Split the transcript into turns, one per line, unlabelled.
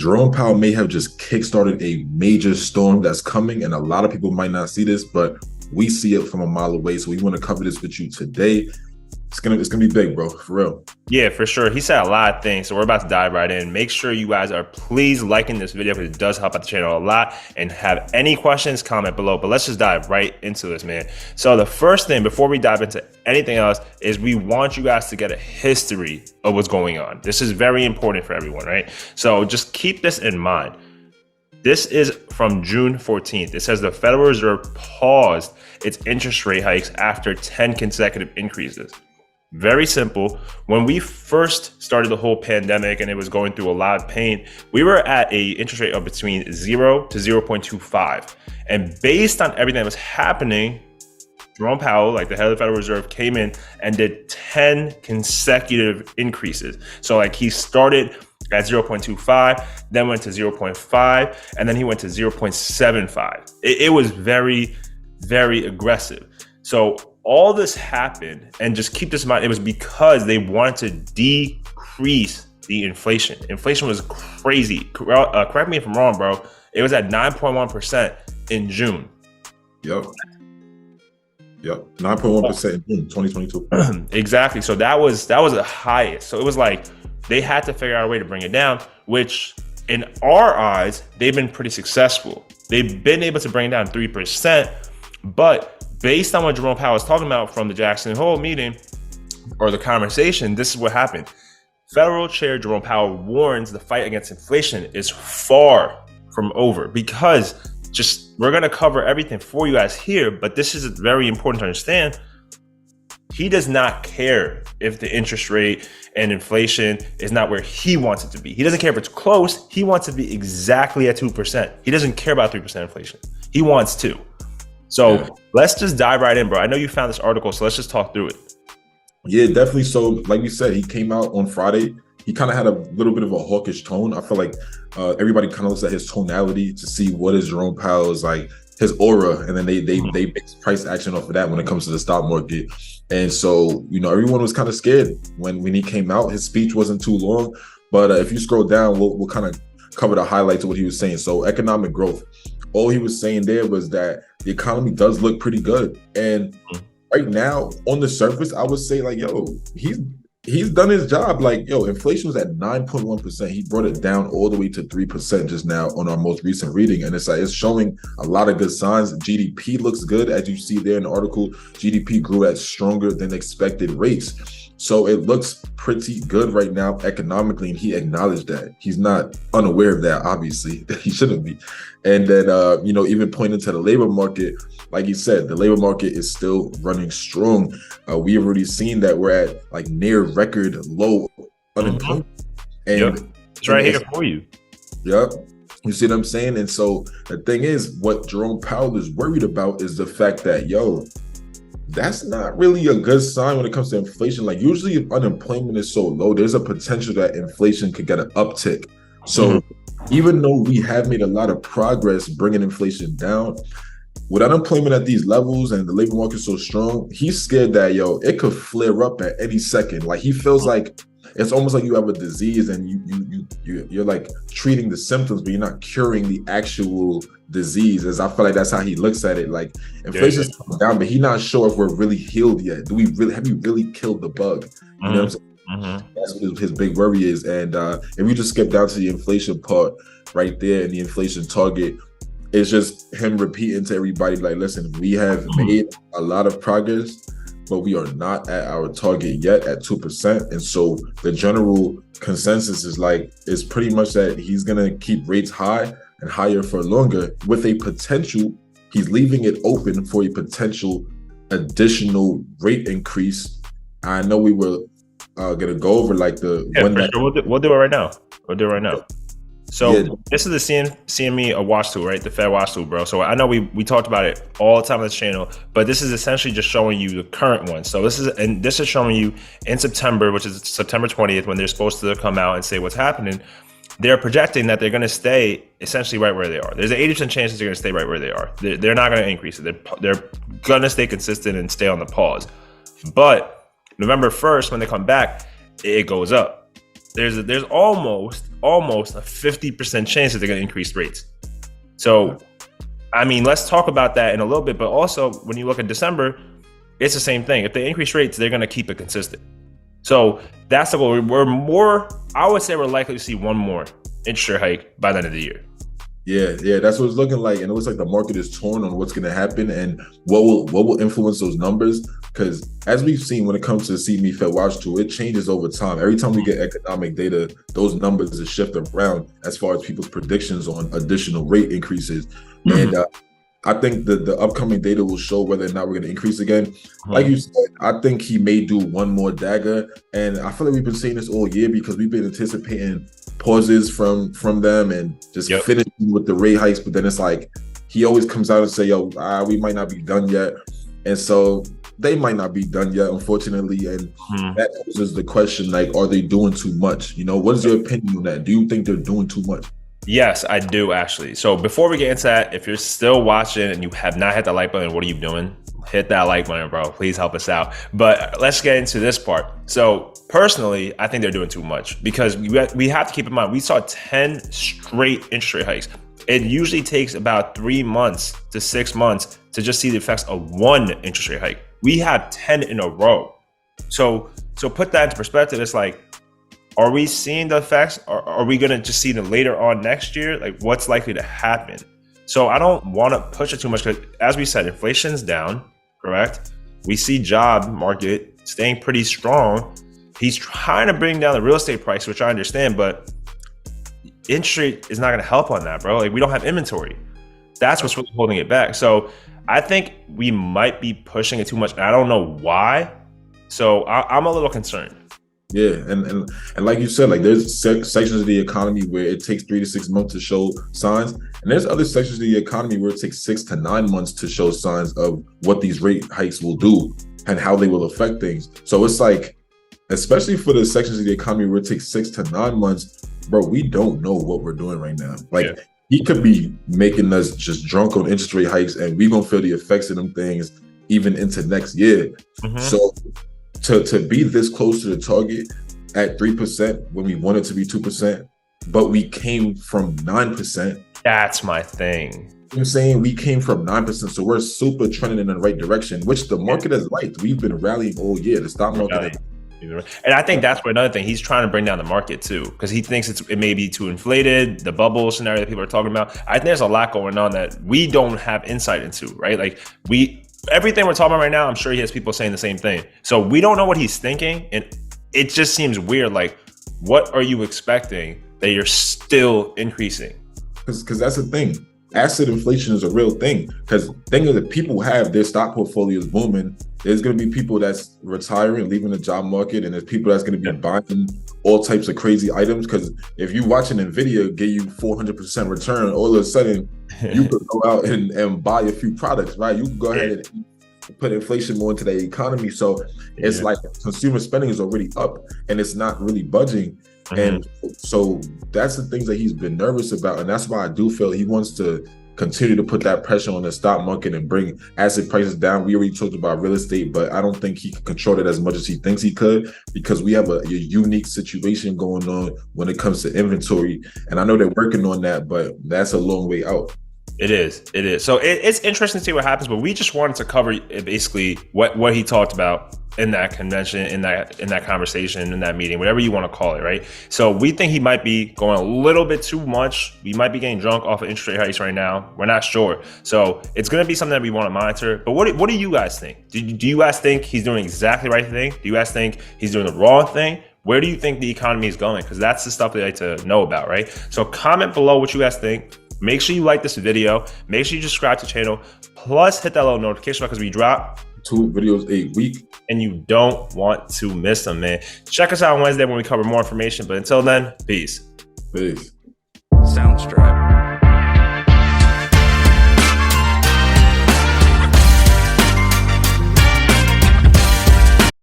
Jerome Powell may have just kickstarted a major storm that's coming, and a lot of people might not see this, but we see it from a mile away. So we want to cover this with you today. It's gonna be big, bro, for real.
Yeah, for sure. He said a lot of things, so we're about to dive right in. Make sure you guys are please liking this video because it does help out the channel a lot. And have any questions, comment below. But let's just dive right into this, man. So the first thing before we dive into anything else is we want you guys to get a history of what's going on. This is very important for everyone, right? So just keep this in mind. This is from June 14th. It says the Federal Reserve paused its interest rate hikes after 10 consecutive increases. Very simple. When we first started the whole pandemic and it was going through a lot of pain, we were at a interest rate of between 0 to 0.25. And based on everything that was happening, Jerome Powell, like the head of the Federal Reserve, came in and did 10 consecutive increases. So like he started at 0.25, then went to 0.5, and then he went to 0.75. It was very, very aggressive. So all this happened, and just keep this in mind, it was because they wanted to decrease the inflation. Inflation was crazy. Correct me if I'm wrong, bro. It was at 9.1% in June.
Yep. 9.1% in June 2022.
Exactly. So that was the highest. So it was like they had to figure out a way to bring it down, which in our eyes, they've been pretty successful. They've been able to bring it down 3%, but based on what Jerome Powell was talking about from the Jackson Hole meeting or the conversation, this is what happened. Federal Chair Jerome Powell warns the fight against inflation is far from over because we're going to cover everything for you guys here, but this is very important to understand. He does not care if the interest rate and inflation is not where he wants it to be. He doesn't care if it's close. He wants it to be exactly at 2%. He doesn't care about 3% inflation. He wants 2. So let's just dive right in, bro. I know you found this article, so let's just talk through it.
Yeah, definitely. So like we said, he came out on Friday. He kind of had a little bit of a hawkish tone. I feel like everybody kind of looks at his tonality to see what is Jerome Powell's, like his aura, and then they base price action off of that when it comes to the stock market. And so, everyone was kind of scared when he came out. His speech wasn't too long, but if you scroll down, we'll kind of cover the highlights of what he was saying. So economic growth. All he was saying there was that the economy does look pretty good. And right now, on the surface, I would say like, he's done his job. Like, inflation was at 9.1%. He brought it down all the way to 3% just now on our most recent reading. And it's showing a lot of good signs. GDP looks good. As you see there in the article, GDP grew at stronger than expected rates. So it looks pretty good right now economically, and he acknowledged that. He's not unaware of that, obviously. He shouldn't be. And then, even pointing to the labor market, like he said, the labor market is still running strong. We have already seen that we're at like near record low unemployment. And
it's right here for you.
Yep. You see what I'm saying? And so the thing is, what Jerome Powell is worried about is the fact that, that's not really a good sign when it comes to inflation. Like usually if unemployment is so low, there's a potential that inflation could get an uptick. So even though we have made a lot of progress bringing inflation down, with unemployment at these levels and the labor market so strong, he's scared that, it could flare up at any second. Like he feels like it's almost like you have a disease and you're like treating the symptoms, but you're not curing the actual disease. As I feel like that's how he looks at it. Like inflation's coming down, but he's not sure if we're really healed yet. Have you really killed the bug? You know what I'm saying? That's what his big worry is. And if you just skip down to the inflation part right there and the inflation target, it's just him repeating to everybody, like, listen, we have made a lot of progress, but we are not at our target yet at 2%. And so the general consensus is pretty much that he's going to keep rates high and higher for longer with a potential. He's leaving it open for a potential additional rate increase. I know we were going to go over like the one that
we'll do it right now. So this is the CME watch tool, right? The Fed watch tool, bro. So I know we talked about it all the time on this channel, but this is essentially just showing you the current one. So this is showing you in September, which is September 20th, when they're supposed to come out and say what's happening. They're projecting that they're going to stay essentially right where they are. There's an 80% chance that they're going to stay right where they are. They're not going to increase it. They're going to stay consistent and stay on the pause. But November 1st, when they come back, it goes up. There's almost almost a 50% chance that they're going to increase rates. So, I mean, let's talk about that in a little bit. But also, when you look at December, it's the same thing. If they increase rates, they're going to keep it consistent. So that's the goal. I would say we're likely to see one more interest rate hike by the end of the year.
Yeah, that's what it's looking like, and it looks like the market is torn on what's going to happen and what will influence those numbers. Because as we've seen, when it comes to the CME Fed Watch tool, it changes over time. Every time we get economic data, those numbers are shift around as far as people's predictions on additional rate increases. And I think the upcoming data will show whether or not we're going to increase again. Like you said, I think he may do one more dagger, and I feel like we've been saying this all year because we've been anticipating pauses from them and just finishing with the rate hikes. But then it's like he always comes out and say, "Yo, we might not be done yet," and so they might not be done yet, unfortunately. And that poses the question: like, are they doing too much? You know, what is your opinion on that? Do you think they're doing too much?
Yes, I do actually. So before we get into that, if you're still watching and you have not hit that like button, what are you doing? Hit that like button, bro. Please help us out. But let's get into this part. So personally, I think they're doing too much because we have to keep in mind, we saw 10 straight interest rate hikes. It usually takes about 3 months to 6 months to just see the effects of one interest rate hike. We have 10 in a row. So put that into perspective. It's like, are we seeing the effects? Or are we going to just see them later on next year? Like, what's likely to happen? So I don't want to push it too much because, as we said, inflation's down, correct? We see job market staying pretty strong. He's trying to bring down the real estate price, which I understand, but interest rate is not going to help on that, bro. Like, we don't have inventory. That's what's really holding it back. So I think we might be pushing it too much. And I don't know why. So I'm a little concerned.
Yeah, and like you said, like there's sections of the economy where it takes 3 to 6 months to show signs, and there's other sections of the economy where it takes 6 to 9 months to show signs of what these rate hikes will do and how they will affect things. So it's like, especially for the sections of the economy where it takes 6 to 9 months, bro, we don't know what we're doing right now. Like he could be making us just drunk on interest rate hikes, and we're gonna feel the effects of them things even into next year. So to be this close to the target at 3% when we want it to be 2%, but we came from 9%.
That's my thing.
You know what I'm saying? We came from 9%, so we're super trending in the right direction, which the market has liked. We've been rallying all year. The stock market.
And I think that's where another thing, he's trying to bring down the market too, because he thinks it may be too inflated, the bubble scenario that people are talking about. I think there's a lot going on that we don't have insight into, right? Like everything we're talking about right now, I'm sure he has people saying the same thing. So we don't know what he's thinking. And it just seems weird. Like, what are you expecting that you're still increasing?
Because that's the thing. Asset inflation is a real thing. Because think of the people have their stock portfolios booming. There's going to be people that's retiring, leaving the job market, and there's people that's going to be buying all types of crazy items. Because if you watch an Nvidia give you 400% return, all of a sudden you could go out and buy a few products, right? You can go ahead and put inflation more into the economy. So it's like consumer spending is already up and it's not really budging. And so that's the things that he's been nervous about. And that's why I do feel he wants to continue to put that pressure on the stock market and bring asset prices down. We already talked about real estate, but I don't think he can control it as much as he thinks he could, because we have a unique situation going on when it comes to inventory. And I know they're working on that, but that's a long way out.
It is. So it's interesting to see what happens, but we just wanted to cover basically what he talked about in that convention, in that conversation, in that meeting, whatever you want to call it, right? So we think he might be going a little bit too much. We might be getting drunk off of interest rate hikes right now. We're not sure. So it's going to be something that we want to monitor. But what do you guys think? Do you guys think he's doing exactly the right thing? Do you guys think he's doing the wrong thing? Where do you think the economy is going? Because that's the stuff they like to know about, right? So comment below what you guys think. Make sure you like this video. Make sure you subscribe to the channel. Plus, hit that little notification bell because we drop
2 videos a week.
And you don't want to miss them, man. Check us out on Wednesday when we cover more information. But until then, peace.
Peace.
Soundstripe.